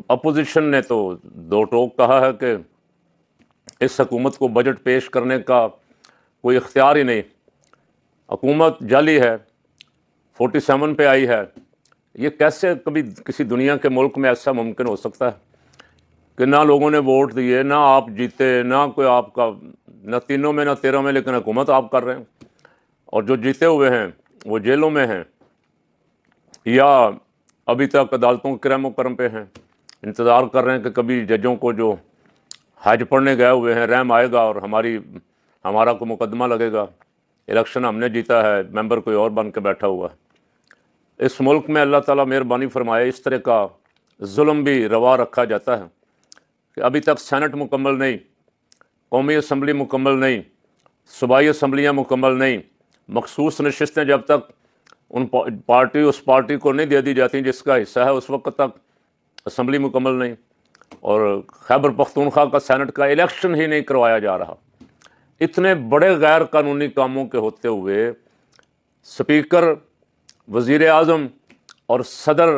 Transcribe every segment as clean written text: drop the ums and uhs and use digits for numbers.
Opposition نے تو دو ٹوک کہا ہے کہ اس حکومت کو بجٹ پیش کرنے کا کوئی اختیار ہی نہیں، حکومت جعلی ہے، 47 پہ آئی ہے۔ یہ کیسے کبھی کسی دنیا کے ملک میں ایسا ممکن ہو سکتا ہے کہ نہ لوگوں نے ووٹ دیے، نہ آپ جیتے، نہ کوئی آپ کا، نہ تینوں میں نہ تیروں میں، لیکن حکومت آپ کر رہے ہیں، اور جو جیتے ہوئے ہیں وہ جیلوں میں ہیں یا ابھی تک عدالتوں کے کرم و کرم پہ ہیں، انتظار کر رہے ہیں کہ کبھی ججوں کو جو حج پڑھنے گئے ہوئے ہیں رحم آئے گا اور ہمارا کوئی مقدمہ لگے گا، الیکشن ہم نے جیتا ہے، ممبر کوئی اور بن کے بیٹھا ہوا ہے۔ اس ملک میں اللہ تعالیٰ مہربانی فرمائے، اس طرح کا ظلم بھی روا رکھا جاتا ہے کہ ابھی تک سینٹ مکمل نہیں، قومی اسمبلی مکمل نہیں، صوبائی اسمبلیاں مکمل نہیں، مخصوص نشستیں جب تک اس پارٹی کو نہیں دے دی جاتی جس کا حصہ ہے، اس وقت تک اسمبلی مکمل نہیں، اور خیبر پختونخوا کا سینٹ کا الیکشن ہی نہیں کروایا جا رہا۔ اتنے بڑے غیر قانونی کاموں کے ہوتے ہوئے سپیکر، وزیر اعظم اور صدر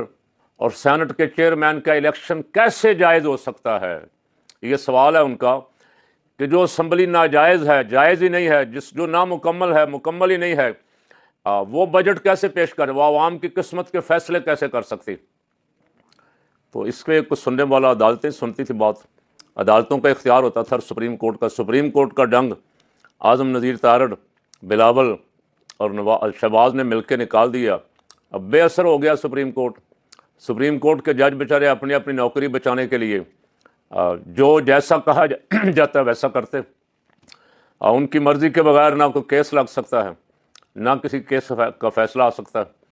اور سینٹ کے چیئرمین کا الیکشن کیسے جائز ہو سکتا ہے؟ یہ سوال ہے ان کا کہ جو اسمبلی ناجائز ہے، جائز ہی نہیں ہے، جو نامکمل ہے، مکمل ہی نہیں ہے، وہ بجٹ کیسے پیش کرے؟ وہ عوام کی قسمت کے فیصلے کیسے کر سکتی؟ تو اس پہ کچھ سننے والا عدالتیں سنتی تھی بات، عدالتوں کا اختیار ہوتا تھا، سپریم کورٹ کا ڈنگ اعظم نذیر تارڑ، بلاول اور شہباز نے مل کے نکال دیا۔ اب بے اثر ہو گیا سپریم کورٹ کے جج بیچارے اپنی اپنی نوکری بچانے کے لیے جو جیسا کہا جاتا ہے ویسا کرتے، ان کی مرضی کے بغیر نہ کوئی کیس لگ سکتا ہے، نہ کسی کیس کا فیصلہ آ سکتا ہے۔